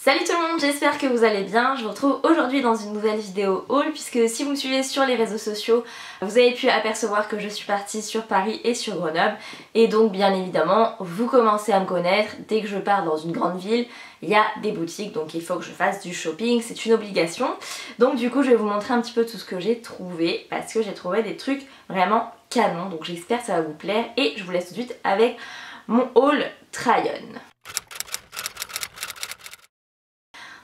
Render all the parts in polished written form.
Salut tout le monde, j'espère que vous allez bien. Je vous retrouve aujourd'hui dans une nouvelle vidéo haul puisque si vous me suivez sur les réseaux sociaux, vous avez pu apercevoir que je suis partie sur Paris et sur Grenoble. Et donc bien évidemment, vous commencez à me connaître, dès que je pars dans une grande ville, il y a des boutiques, donc il faut que je fasse du shopping, c'est une obligation. Donc du coup je vais vous montrer un petit peu tout ce que j'ai trouvé parce que j'ai trouvé des trucs vraiment canons, donc j'espère que ça va vous plaire et je vous laisse tout de suite avec mon haul try-on.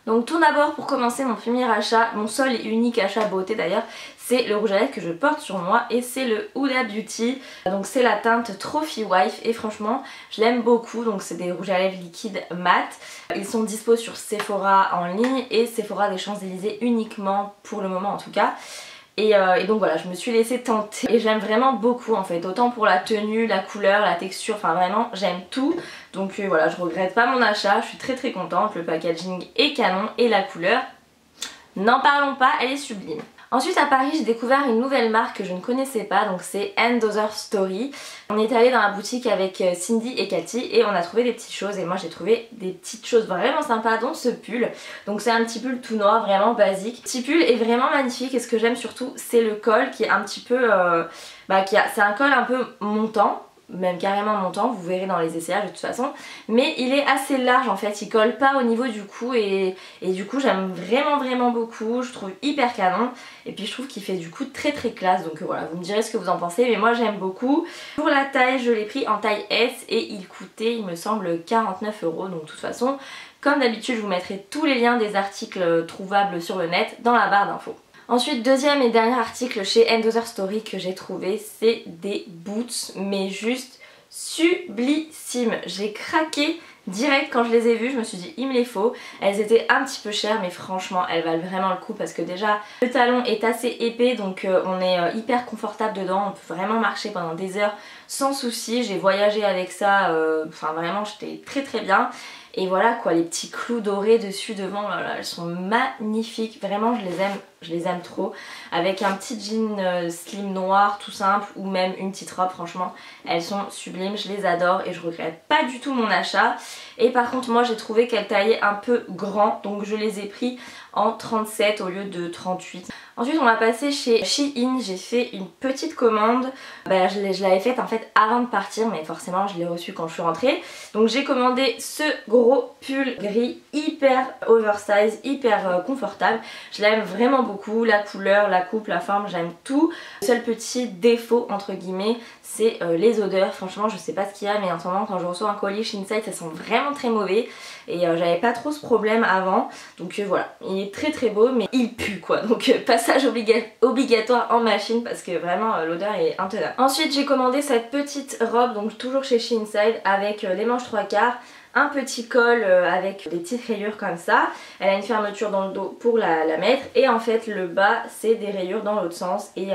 Donc tout d'abord, pour commencer, mon premier achat, mon seul et unique achat beauté d'ailleurs, c'est le rouge à lèvres que je porte sur moi et c'est le Huda Beauty. Donc c'est la teinte Trophy Wife et franchement je l'aime beaucoup. Donc c'est des rouges à lèvres liquides mat. Ils sont dispo sur Sephora en ligne et Sephora des Champs-Élysées uniquement pour le moment en tout cas. Et donc voilà, je me suis laissée tenter et j'aime vraiment beaucoup en fait, autant pour la tenue, la couleur, la texture, enfin vraiment j'aime tout. Donc voilà, je regrette pas mon achat, je suis très contente, le packaging est canon et la couleur, n'en parlons pas, elle est sublime. Ensuite à Paris j'ai découvert une nouvelle marque que je ne connaissais pas, donc c'est Another Story. On est allé dans la boutique avec Cindy et Cathy et on a trouvé des petites choses et moi j'ai trouvé des petites choses vraiment sympas dont ce pull. Donc c'est un petit pull tout noir vraiment basique. Ce petit pull est vraiment magnifique et ce que j'aime surtout c'est le col qui est un petit peu... c'est un col un peu montant. Même carrément montant, vous verrez dans les essayages de toute façon, mais il est assez large en fait, il colle pas au niveau du cou et du coup j'aime vraiment beaucoup, je trouve hyper canon et puis je trouve qu'il fait du coup très classe, donc voilà, vous me direz ce que vous en pensez, mais moi j'aime beaucoup. Pour la taille, je l'ai pris en taille S et il coûtait il me semble 49 €, donc de toute façon comme d'habitude je vous mettrai tous les liens des articles trouvables sur le net dans la barre d'infos. Ensuite, deuxième et dernier article chez Another Story que j'ai trouvé, c'est des boots, mais juste sublissimes. J'ai craqué direct quand je les ai vues, je me suis dit il me les faut. Elles étaient un petit peu chères mais franchement elles valent vraiment le coup parce que déjà le talon est assez épais donc on est hyper confortable dedans, on peut vraiment marcher pendant des heures sans souci. J'ai voyagé avec ça, enfin vraiment j'étais très bien. Et voilà quoi, les petits clous dorés dessus devant, là, elles sont magnifiques, vraiment je les aime trop. Avec un petit jean slim noir tout simple ou même une petite robe, franchement elles sont sublimes, je les adore et je regrette pas du tout mon achat. Et par contre moi j'ai trouvé qu'elles taillaient un peu grand, donc je les ai pris en 37 au lieu de 38. Ensuite on va passer chez Shein, j'ai fait une petite commande, je l'avais faite en fait avant de partir mais forcément je l'ai reçue quand je suis rentrée. Donc j'ai commandé ce gros pull gris hyper oversize, hyper confortable, je l'aime vraiment beaucoup, la couleur, la coupe, la forme, j'aime tout. Le seul petit défaut entre guillemets c'est les odeurs, franchement je sais pas ce qu'il y a mais en ce moment quand je reçois un colis chez Inside ça sent vraiment très mauvais et j'avais pas trop ce problème avant, donc voilà, il est très beau mais il pue quoi, donc passage obligatoire en machine parce que vraiment l'odeur est intenable. Ensuite j'ai commandé cette petite robe, donc toujours chez Shein Inside avec les manches 3/4, un petit col avec des petites rayures comme ça, elle a une fermeture dans le dos pour la mettre et en fait le bas c'est des rayures dans l'autre sens et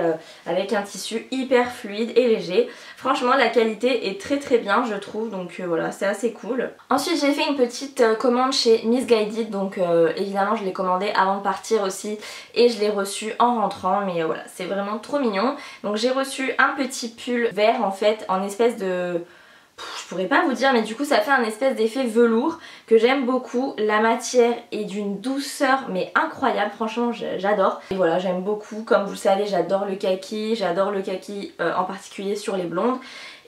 avec un tissu hyper fluide et léger. Franchement la qualité est très bien je trouve, donc voilà, c'est assez cool. Ensuite j'ai fait une petite commande chez Missguided, donc évidemment je l'ai commandé avant de partir aussi et je l'ai reçu en rentrant, mais voilà c'est vraiment trop mignon. Donc j'ai reçu un petit pull vert en fait en espèce de... je pourrais pas vous dire mais du coup ça fait un espèce d'effet velours que j'aime beaucoup. La matière est d'une douceur mais incroyable, franchement j'adore. Et voilà j'aime beaucoup, comme vous le savez j'adore le kaki en particulier sur les blondes.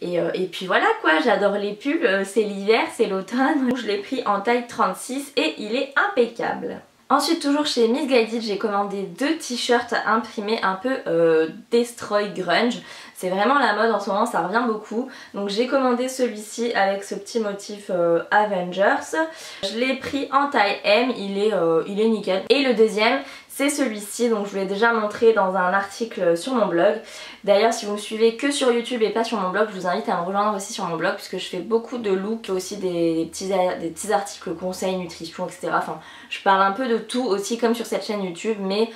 Et puis voilà quoi, j'adore les pulls, c'est l'hiver, c'est l'automne. Je l'ai pris en taille 36 et il est impeccable. Ensuite toujours chez Missguided j'ai commandé deux t-shirts imprimés un peu Destroy Grunge. C'est vraiment la mode en ce moment, ça revient beaucoup. Donc j'ai commandé celui-ci avec ce petit motif Avengers. Je l'ai pris en taille M, il est nickel. Et le deuxième c'est celui-ci, donc je vous l'ai déjà montré dans un article sur mon blog. D'ailleurs si vous me suivez que sur YouTube et pas sur mon blog, je vous invite à me rejoindre aussi sur mon blog puisque je fais beaucoup de looks, aussi des petits articles conseils, nutrition, etc. Enfin je parle un peu de tout aussi comme sur cette chaîne YouTube, mais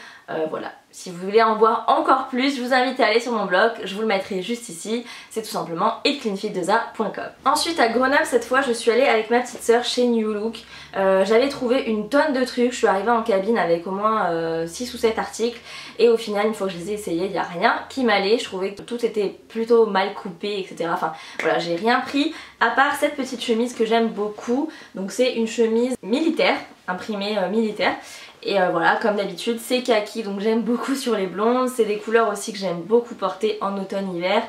Voilà, si vous voulez en voir encore plus, je vous invite à aller sur mon blog, je vous le mettrai juste ici, c'est tout simplement itcleanfit2a.com. Ensuite à Grenoble cette fois je suis allée avec ma petite soeur chez New Look. J'avais trouvé une tonne de trucs, je suis arrivée en cabine avec au moins 6 ou 7 articles et au final une fois que je les ai essayés il n'y a rien qui m'allait, je trouvais que tout était plutôt mal coupé etc. Enfin voilà, j'ai rien pris à part cette petite chemise que j'aime beaucoup, donc c'est une chemise militaire, imprimée militaire. Et voilà, comme d'habitude c'est kaki, donc j'aime beaucoup sur les blondes, c'est des couleurs aussi que j'aime beaucoup porter en automne-hiver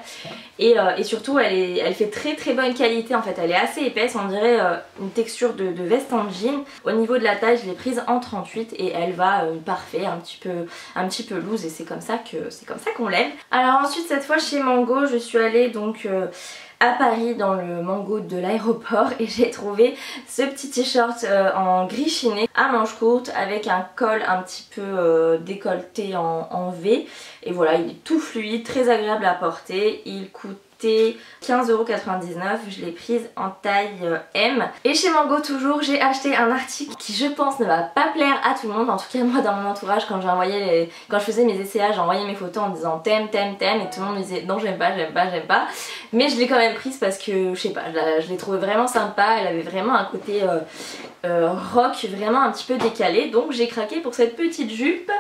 et surtout elle fait très bonne qualité en fait, elle est assez épaisse, on dirait une texture de veste en jean. Au niveau de la taille je l'ai prise en 38 et elle va parfait, un petit peu loose et c'est comme ça qu'on l'aime. Alors ensuite cette fois chez Mango je suis allée donc à Paris dans le Mango de l'aéroport et j'ai trouvé ce petit t-shirt en gris chiné à manches courtes avec un col un petit peu décolleté en V et voilà, il est tout fluide, très agréable à porter, il coûte 15,99€, je l'ai prise en taille M. Et chez Mango toujours j'ai acheté un article qui je pense ne va pas plaire à tout le monde, en tout cas moi dans mon entourage quand je faisais mes essayages j'envoyais mes photos en disant t'aimes et tout le monde me disait non j'aime pas, mais je l'ai quand même prise parce que je sais pas, je l'ai trouvée vraiment sympa, elle avait vraiment un côté rock vraiment un petit peu décalé, donc j'ai craqué pour cette petite jupe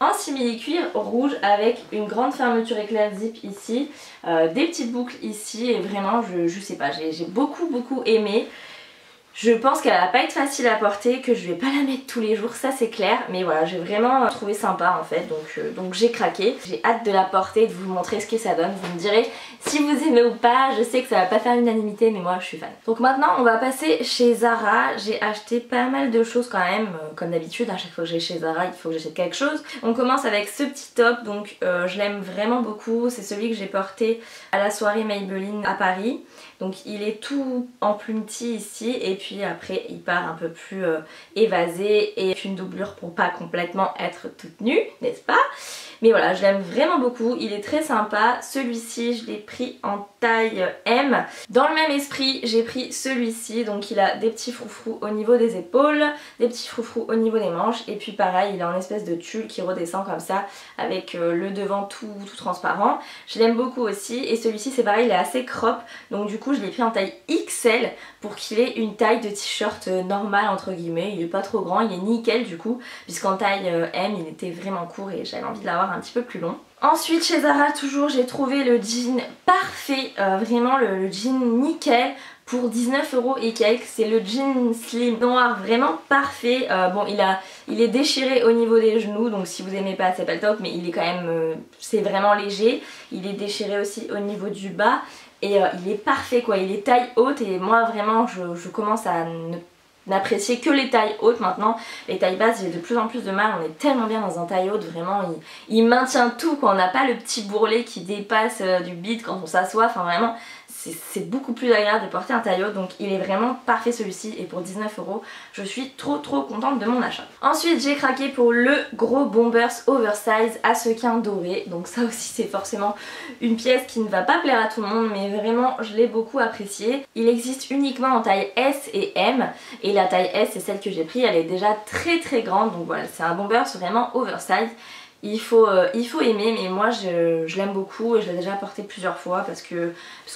en simili-cuir rouge avec une grande fermeture éclair zip ici, des petites boucles ici et vraiment je sais pas, j'ai beaucoup aimé. Je pense qu'elle va pas être facile à porter, que je vais pas la mettre tous les jours, ça c'est clair, mais voilà j'ai vraiment trouvé sympa en fait, donc j'ai craqué. J'ai hâte de la porter, de vous montrer ce que ça donne, vous me direz si vous aimez ou pas, je sais que ça va pas faire l'unanimité mais moi je suis fan. Donc maintenant on va passer chez Zara, j'ai acheté pas mal de choses quand même, comme d'habitude à chaque fois que j'ai chez Zara il faut que j'achète quelque chose. On commence avec ce petit top, donc je l'aime vraiment beaucoup, c'est celui que j'ai porté à la soirée Maybelline à Paris. Donc il est tout en plumetis ici et puis après il part un peu plus évasé et une doublure pour pas complètement être toute nue, n'est-ce pas? Mais voilà, je l'aime vraiment beaucoup, il est très sympa. Celui-ci je l'ai pris en taille M. Dans le même esprit j'ai pris celui-ci, donc il a des petits froufrous au niveau des épaules, des petits froufrous au niveau des manches et puis pareil il est en espèce de tulle qui redescend comme ça avec le devant tout transparent. Je l'aime beaucoup aussi et celui-ci c'est pareil, il est assez crop, donc du coup je l'ai pris en taille XL pour qu'il ait une taille de t-shirt normale entre guillemets. Il est pas trop grand, il est nickel du coup puisqu'en taille M il était vraiment court et j'avais envie de l'avoir un petit peu plus long. Ensuite chez Zara toujours j'ai trouvé le jean parfait, vraiment le jean nickel pour 19€ et quelques. C'est le jean slim noir vraiment parfait. Bon il est déchiré au niveau des genoux donc si vous aimez pas c'est pas le top, mais il est quand même c'est vraiment léger. Il est déchiré aussi au niveau du bas et il est parfait quoi, il est taille haute et moi vraiment je commence à n'apprécier que les tailles hautes maintenant. Les tailles basses j'ai de plus en plus de mal, on est tellement bien dans un taille haute, vraiment il maintient tout quoi, on n'a pas le petit bourrelet qui dépasse du bide quand on s'assoit, enfin vraiment c'est beaucoup plus agréable de porter un taille haute, donc il est vraiment parfait celui-ci et pour 19€ je suis trop contente de mon achat. Ensuite j'ai craqué pour le gros Bombers oversize à sequins doré, donc ça aussi c'est forcément une pièce qui ne va pas plaire à tout le monde mais vraiment je l'ai beaucoup apprécié. Il existe uniquement en taille S et M et la taille S c'est celle que j'ai pris, elle est déjà très grande, donc voilà c'est un Bombers vraiment oversize. Il faut aimer, mais moi je l'aime beaucoup et je l'ai déjà porté plusieurs fois parce que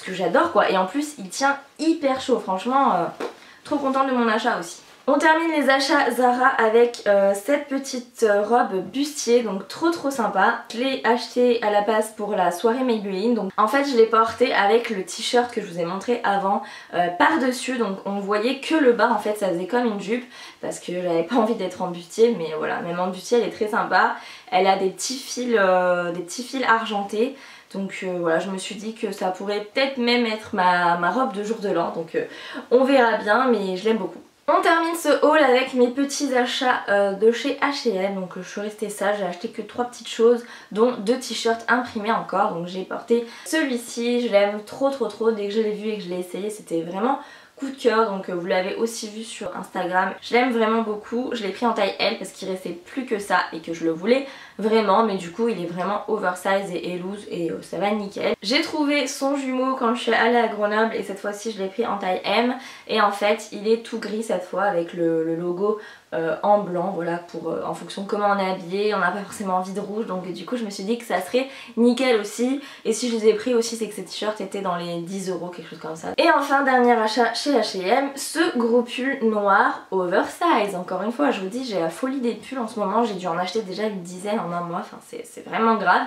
j'adore quoi. Et en plus il tient hyper chaud, franchement trop contente de mon achat aussi. On termine les achats Zara avec cette petite robe bustier, donc trop sympa. Je l'ai acheté à la base pour la soirée Maybelline, donc en fait je l'ai porté avec le t-shirt que je vous ai montré avant par dessus, donc on voyait que le bas en fait, ça faisait comme une jupe parce que j'avais pas envie d'être en bustier, mais voilà, même en bustier elle est très sympa. Elle a des petits fils argentés. Donc voilà, je me suis dit que ça pourrait peut-être même être ma robe de jour de l'an, donc on verra bien, mais je l'aime beaucoup. On termine ce haul avec mes petits achats de chez H&M, donc je suis restée sage, j'ai acheté que 3 petites choses dont 2 t-shirts imprimés encore, donc j'ai porté celui-ci, je l'aime trop, dès que je l'ai vu et que je l'ai essayé c'était vraiment coup de cœur, donc vous l'avez aussi vu sur Instagram, je l'aime vraiment beaucoup. Je l'ai pris en taille L parce qu'il restait plus que ça et que je le voulais vraiment, mais du coup il est vraiment oversize et loose et ça va nickel. J'ai trouvé son jumeau quand je suis allée à Grenoble et cette fois-ci je l'ai pris en taille M et en fait il est tout gris cette fois avec le logo en blanc, voilà, pour en fonction de comment on est habillé, on n'a pas forcément envie de rouge, donc du coup je me suis dit que ça serait nickel aussi. Et si je les ai pris aussi, c'est que ces t-shirts étaient dans les 10 €, quelque chose comme ça. Et enfin, dernier achat chez H&M, ce gros pull noir oversize. Encore une fois, je vous dis, j'ai la folie des pulls en ce moment, j'ai dû en acheter déjà une dizaine en un mois, enfin c'est vraiment grave.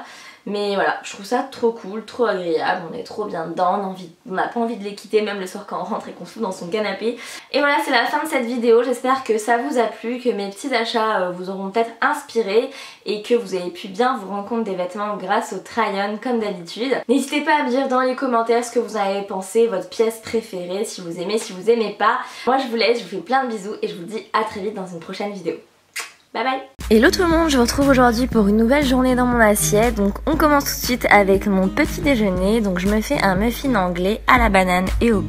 Mais voilà, je trouve ça trop cool, trop agréable, on est trop bien dedans, on n'a pas envie de les quitter même le soir quand on rentre et qu'on se fout dans son canapé. Et voilà, c'est la fin de cette vidéo, j'espère que ça vous a plu, que mes petits achats vous auront peut-être inspiré et que vous avez pu bien vous rendre compte des vêtements grâce au try-on comme d'habitude. N'hésitez pas à me dire dans les commentaires ce que vous en avez pensé, votre pièce préférée, si vous aimez, si vous aimez pas. Moi je vous laisse, je vous fais plein de bisous et je vous dis à très vite dans une prochaine vidéo. Bye bye. Hello tout le monde, je vous retrouve aujourd'hui pour une nouvelle journée dans mon assiette. Donc on commence tout de suite avec mon petit déjeuner. Donc je me fais un muffin anglais à la banane et au beurre.